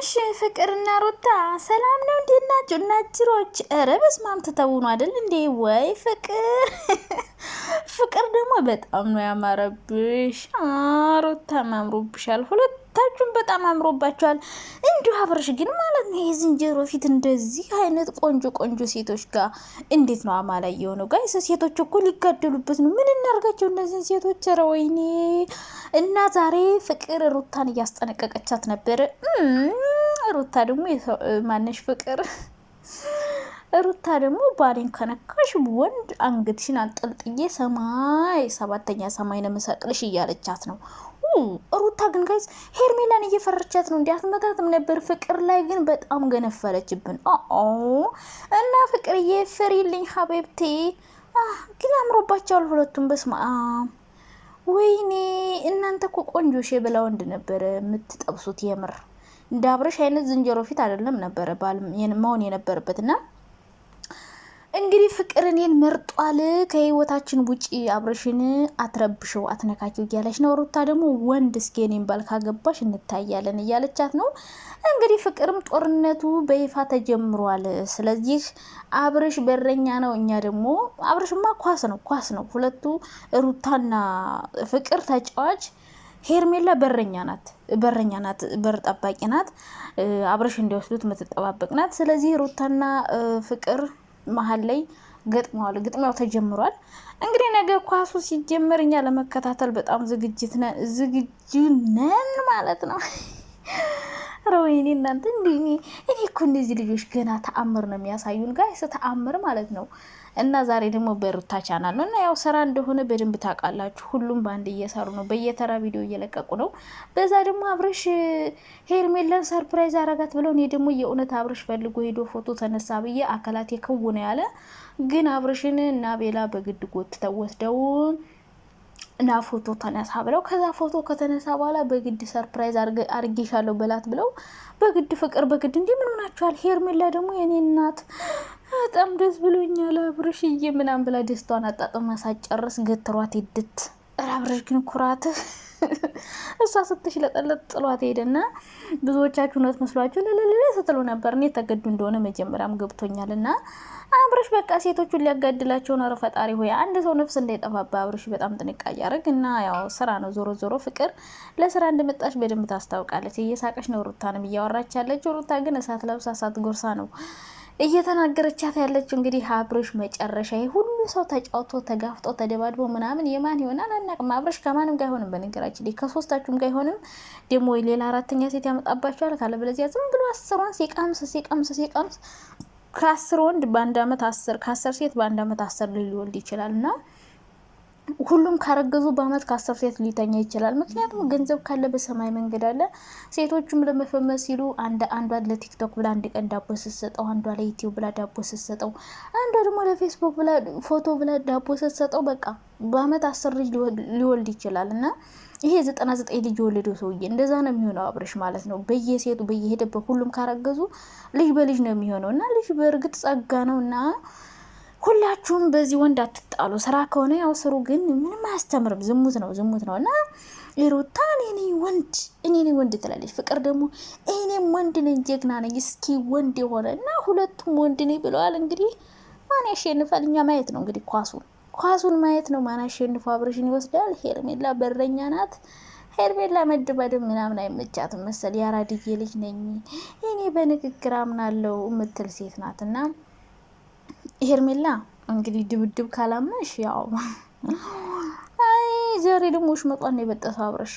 እሺ ፍቅርና ሩታ ሰላም ነው? እንዴት ናችሁ? እናጅሮች ኧረ በስመ አብ ተተውኑ አይደል እንዴ? ወይ ፍቅር ፍቅር ደግሞ በጣም ነው ያማረብሽ። ሩታ አምሮብሻል። ሁለታችሁም በጣም አምሮባችኋል። እንዲሁ አብረሽ ግን ማለት ነው የዝንጀሮ ፊት እንደዚህ አይነት ቆንጆ ቆንጆ ሴቶች ጋር እንዴት ነው አማላይ የሆነው? ጋይስ ሴቶች እኮ ሊጋደሉበት ነው። ምን እናርጋቸው እነዚህን ሴቶች? ኧረ ወይኔ። እና ዛሬ ፍቅር ሩታን እያስጠነቀቀቻት ነበር። ሩታ ደግሞ ማነሽ ፍቅር ሩታ ደግሞ ባሌን ከነካሽ ወንድ አንገትሽን አንጠልጥዬ ሰማይ ሰባተኛ ሰማይ ነው መሰቅልሽ እያለቻት ነው። ሩታ ግን ጋይዝ ሄርሜላን እየፈረቻት ነው። እንዲያትመታትም ነበር። ፍቅር ላይ ግን በጣም ገነፈለችብን። እና ፍቅርዬ ፍሪልኝ ሀቤብቴ። ግን አምሮባቸዋል ሁለቱም። በስማ ወይኔ እናንተ እኮ ቆንጆ ሼ ብላ ወንድ ነበረ የምትጠብሱት። የምር እንደ አብረሽ አይነት ዝንጀሮ ፊት አይደለም ነበረ ባል መሆን የነበረበት። እና እንግዲህ ፍቅር እኔን መርጧል። ከህይወታችን ውጪ አብረሽን አትረብሽው አትነካኪው እያለች ነው። ሩታ ደግሞ ወንድ እስኪ እኔን ባል ካገባሽ እንታያለን እያለቻት ነው። እንግዲህ ፍቅርም ጦርነቱ በይፋ ተጀምሯል። ስለዚህ አብረሽ በረኛ ነው፣ እኛ ደግሞ አብረሽማ ኳስ ነው። ሁለቱ ሩታና ፍቅር ተጫዋች፣ ሄርሜላ በረኛ ናት፣ በር ጠባቂ ናት። አብረሽ እንዲወስዱት የምትጠባበቅ ናት። ስለዚህ ሩታና ፍቅር መሀል ላይ ገጥመዋል። ግጥሚያው ተጀምሯል። እንግዲህ ነገ ኳሱ ሲጀመር እኛ ለመከታተል በጣም ዝግጁ ነን ማለት ነው። ወይኔ እናንተ እኔ እኮ እነዚህ ልጆች ገና ተአምር ነው የሚያሳዩን ጋይስ፣ ተአምር ማለት ነው። እና ዛሬ ደግሞ በሩታ ቻናል ነው እና ያው ስራ እንደሆነ በደንብ ታውቃላችሁ። ሁሉም በአንድ እየሰሩ ነው፣ በየተራ ቪዲዮ እየለቀቁ ነው። በዛ ደግሞ አብረሽ ሄርሜላን ሰርፕራይዝ አረጋት ብለው እኔ ደግሞ የእውነት አብረሽ ፈልጎ ሄዶ ፎቶ ተነሳ ብዬ አካላቴ ከውነ ያለ። ግን አብረሽን እና ቤላ በግድ ጎትተው ወስደው እና ፎቶ ተነሳ ብለው ከዛ ፎቶ ከተነሳ በኋላ በግድ ሰርፕራይዝ አርጌሻለሁ በላት ብለው በግድ ፍቅር በግድ እንዲህ ምን ሆናችኋል? ሄርሜላ ደግሞ የኔ እናት በጣም ደስ ብሎኛል አብረሽዬ ምናምን ብላ ደስታዋን አጣጥማ ሳጨርስ ገትሯት ይድት። አብረሽ ግን ኩራት እሷ ስትሽለጠለጥ ጥሏት ሄደና ብዙዎቻችሁ እውነት መስሏችሁ ለለለ ስትሉ ነበር። እኔ ተገዱ እንደሆነ መጀመሪያም ገብቶኛል። እና አብረሽ በቃ ሴቶቹን ሊያጋድላቸው ነው። ፈጣሪ ሆይ አንድ ሰው ነፍስ እንዳይጠፋባ አብረሽ በጣም ጥንቃቄ ያደርግ። እና ያው ስራ ነው፣ ዞሮ ዞሮ ፍቅር ለስራ እንደመጣች በደንብ ታስታውቃለች። እየሳቀች ነው ሩታንም እያወራች ያለችው። ሩታ ግን እሳት ለብሳ እሳት ጎርሳ ነው እየተናገረቻት ያለችው። እንግዲህ አብረሽ መጨረሻ ሁሉ ሰው ተጫውቶ ተጋፍጦ ተደባድቦ ምናምን የማን ይሆናል አናውቅም። አብረሽ ከማንም ጋር አይሆንም። በነገራችን ላይ ከሶስታችሁም ጋር አይሆንም። ደግሞ ሌላ አራተኛ ሴት ያመጣባቸዋል። ካለበለዚያ ዝም ብሎ አስሯን ሲቀምስ ከ10 ወንድ በአንድ አመት 10 ከ10 ሴት በአንድ አመት 10 ሊወልድ ይችላል። እና ሁሉም ካረገዙ በአመት ከ10 ሴት ሊተኛ ይችላል። ምክንያቱም ገንዘብ ካለ በሰማይ መንገድ አለ። ሴቶቹም ለመፈመስ ሲሉ አንዷ ለቲክቶክ ብላ አንድ ቀን ዳቦ ስትሰጠው፣ አንዷ ለዩቲዩብ ብላ ዳቦ ስትሰጠው፣ አንዷ ደግሞ ለፌስቡክ ብላ ፎቶ ብላ ዳቦ ስትሰጠው በቃ በአመት 10 ልጅ ሊወልድ ይችላል። እና ይሄ 99 ልጅ የወለደው ሰውዬ እንደዛ ነው የሚሆነው አብረሽ ማለት ነው። በየሴቱ በየሄደበት ሁሉም ካረገዙ ልጅ በልጅ ነው የሚሆነው። እና ልጅ በእርግጥ ጸጋ ነው። እና ሁላችሁም በዚህ ወንድ አትጣሉ። ስራ ከሆነ ያው ስሩ፣ ግን ምንም አያስተምርም። ዝሙት ነው። እና ሩታ እኔ ወንድ ትላለች። ፍቅር ደግሞ እኔም ወንድ ነኝ ጀግና ነኝ እስኪ ወንድ የሆነ እና ሁለቱም ወንድ ነኝ ብለዋል። እንግዲህ ማን ያሸንፋል? እኛ ማየት ነው እንግዲህ ኳሱን ማየት ነው። ማን አሸንፎ አብረሽን ይወስዳል? ሄርሜላ በረኛ ናት። ሄርሜላ መድባድብ ምናምን አይመቻትም መሰል። ያራድዬ ልጅ ነኝ እኔ በንግግር አምናለሁ የምትል ሴት ናት። እና ሄርሜላ እንግዲህ ድብድብ ካላመሽ ያው ዛሬ ደግሞ ወሽመጧን ነው የበጠሰው አብረሽ።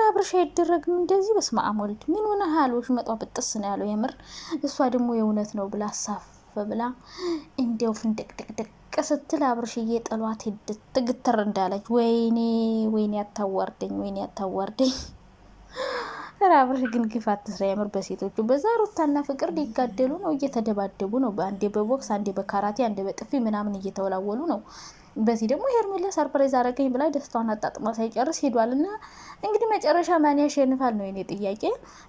አብረሽ አይደረግም እንደዚህ። በስመ አብ ወልድ ምን ሆነሃል? ወሽመጧ በጥስ ነው ያለው የምር። እሷ ደግሞ የእውነት ነው ብላ አሳፍ ብላ እንዲያው ፍንድቅድቅድቅ ስትል አብረሽዬ ጥሏት ትግትር እንዳለች ወይኔ ያታዋርደኝ። አብረሽ ግን ግፍ አትስራ የምር በሴቶቹ። በዛ ሩታና ፍቅር ሊጋደሉ ነው፣ እየተደባደቡ ነው። አንዴ በቦክስ አንዴ በካራቴ አንዴ በጥፊ ምናምን እየተወላወሉ ነው። በዚህ ደግሞ ሄርሜላ ሰርፕራይዝ አረገኝ ብላ ደስታዋን አጣጥማ ሳይጨርስ ሄዷል። እና እንግዲህ መጨረሻ ማን ያሸንፋል ነው የኔ ጥያቄ።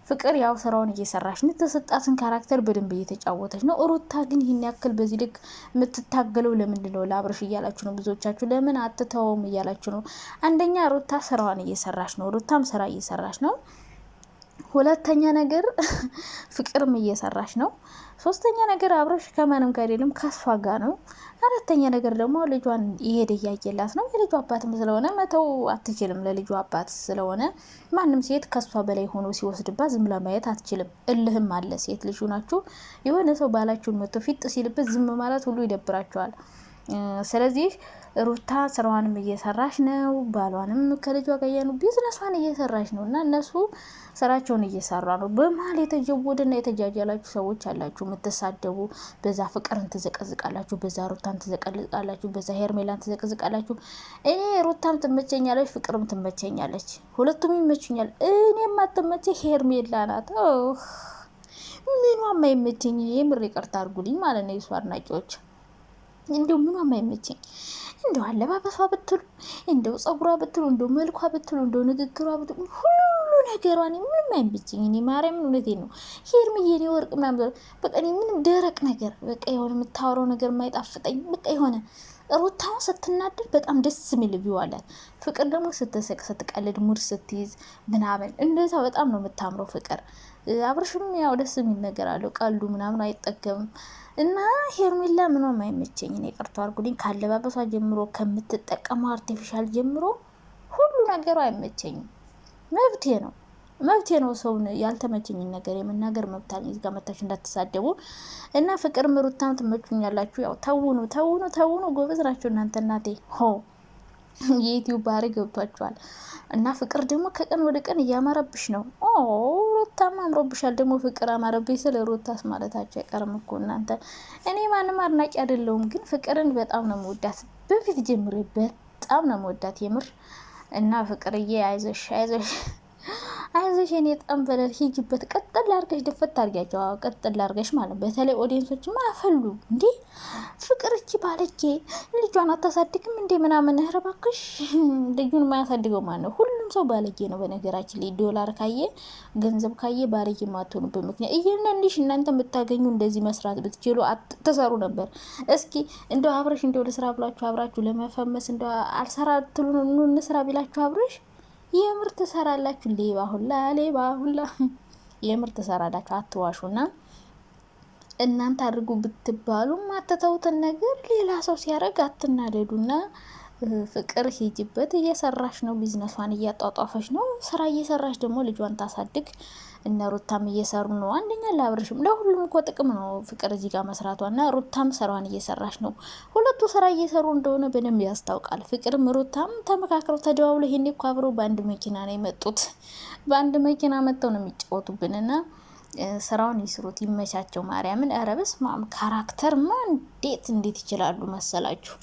ፍቅር ያው ስራውን እየሰራች ነው፣ የተሰጣትን ካራክተር በደንብ እየተጫወተች ነው። ሩታ ግን ይህን ያክል በዚህ ልክ የምትታገለው ለምንድን ነው? ለአብረሽ እያላችሁ ነው ብዙዎቻችሁ። ለምን አትተውም እያላችሁ ነው። አንደኛ ሩታ ስራዋን እየሰራች ነው፣ ሩታም ስራ እየሰራች ነው። ሁለተኛ ነገር ፍቅርም እየሰራች ነው። ሶስተኛ ነገር አብረሽ ከማንም ጋር አይደለም ከሷ ጋር ነው። አራተኛ ነገር ደግሞ ልጇን ይሄድ እያየላት ነው። የልጇ አባትም ስለሆነ መተው አትችልም። ለልጇ አባት ስለሆነ ማንም ሴት ከሷ በላይ ሆኖ ሲወስድባት ዝም ለማየት አትችልም። እልህም አለ። ሴት ልጅ ናችሁ። የሆነ ሰው ባላችሁን መጥቶ ፊጥ ሲልበት ዝም ማለት ሁሉ ይደብራቸዋል። ስለዚህ ሩታ ስራዋንም እየሰራች ነው። ባሏንም ከልጇ ጋር ነው ቢዝነሷን እየሰራች ነው። እና እነሱ ስራቸውን እየሰራ ነው። በመሀል የተጀወደና የተጃጃላችሁ ሰዎች አላችሁ የምትሳደቡ። በዛ ፍቅርን ትዘቀዝቃላችሁ፣ በዛ ሩታን ትዘቀዝቃላችሁ፣ በዛ ሄርሜላን ትዘቀዝቃላችሁ። እኔ ሩታም ትመቸኛለች፣ ፍቅርም ትመቸኛለች፣ ሁለቱም ይመቹኛል። እኔ የማትመቸ ሄርሜላ ናት። ምኗም አይመቸኝ። የምር ይቅርታ አድርጉልኝ ማለት ነው የሷ አድናቂዎች። እንደው ምኗም አይመቸኝ። እንደው አለባበሷ ብትሉ፣ እንደው ጸጉሯ ብትሉ፣ እንደው መልኳ ብትሉ፣ እንደው ንግግሯ ብትሉ፣ ሁሉ ነገሯ እኔ ምንም አይመቸኝ። እኔ ማርያምን እውነቴን ነው። ሄርምዬ እኔ ወርቅ ምናምን በቃ እኔ ምንም ደረቅ ነገር በቃ የሆነ የምታወራው ነገር የማይጣፍጠኝ በቃ የሆነ ሩታውን ስትናደድ በጣም ደስ የሚል ቪው አላት። ፍቅር ደግሞ ስትስቅ ስትቀልድ ሙድ ስትይዝ ምናምን እንደዛ በጣም ነው የምታምረው ፍቅር። አብርሽም ያው ደስ የሚል ነገር አለው፣ ቀልዱ ምናምን አይጠገምም። እና ሄርሜላ ምንም አይመቸኝ። እኔ ቀርቶ አርጉልኝ። ካለባበሷ ጀምሮ ከምትጠቀመው አርቲፊሻል ጀምሮ ሁሉ ነገሩ አይመቸኝም። መብቴ ነው ሰውን ያልተመቸኝን ነገር የመናገር መብት አለኝ። እዚህ ጋር መታችሁ እንዳትሳደቡ። እና ፍቅር ሩታም ትመቹኛላችሁ። ያው ተውኑ ጎበዝ ናቸው እናንተ። እናቴ የዩቲዩብ ባህሪ ገብቷችኋል። እና ፍቅር ደግሞ ከቀን ወደ ቀን እያማረብሽ ነው። ሩታም አምሮብሻል። ደግሞ ፍቅር አማረብሽ ስለ ሩታስ ማለታቸው አይቀርም እኮ እናንተ። እኔ ማንም አድናቂ አይደለሁም፣ ግን ፍቅርን በጣም ነው መወዳት። በፊት ጀምሬ በጣም ነው መወዳት የምር። እና ፍቅርዬ አይዞሽ አይዞሽ የኔ ጠንበለል፣ ሂጅበት። ቀጥል አድርገሽ ድፈት አድርጊያቸው። ቀጥል አድርገሽ ማለት በተለይ ኦዲየንሶች ማፈሉ እንዴ ፍቅር እቺ ባለጌ ልጇን አታሳድግም እንዴ ምናምን። ኧረ እባክሽ ልጁን ማያሳድገው ማለት ነው። ሁሉም ሰው ባለጌ ነው በነገራችን ላይ። ዶላር ካየ ገንዘብ ካየ ባለጌ ማትሆኑበት ምክንያት እያንዳንድሽ እናንተ የምታገኙ እንደዚህ መስራት ብትችሉ ትሰሩ ነበር። እስኪ እንደው አብረሽ እንደው ለስራ ብላችሁ አብራችሁ ለመፈመስ እንደው አልሰራ ትሉ እንስራ ቢላችሁ አብረሽ የምር ትሰራላችሁ። ሌባ ሁላ የምር ትሰራላችሁ። አትዋሹና እናንተ አድርጉ ብትባሉ ማተተውትን ነገር ሌላ ሰው ሲያደርግ አትናደዱና ፍቅር ሂጅበት። እየሰራሽ ነው፣ ቢዝነሷን እያጧጧፈች ነው። ስራ እየሰራሽ ደግሞ ልጇን ታሳድግ። እነ ሩታም እየሰሩ ነው። አንደኛ ለአብርሽም ለሁሉም እኮ ጥቅም ነው ፍቅር እዚህ ጋር መስራቷና ሩታም ስራዋን እየሰራች ነው። ሁለቱ ስራ እየሰሩ እንደሆነ በደንብ ያስታውቃል። ፍቅርም ሩታም ተመካክረው ተደዋውለው ይሄኔ እኮ አብረው በአንድ መኪና ነው የመጡት። በአንድ መኪና መጥተው ነው የሚጫወቱብንና ስራውን ይስሩት፣ ይመቻቸው። ማርያምን ኧረ በስመ አብ ካራክተርማ እንዴት ይችላሉ መሰላችሁ።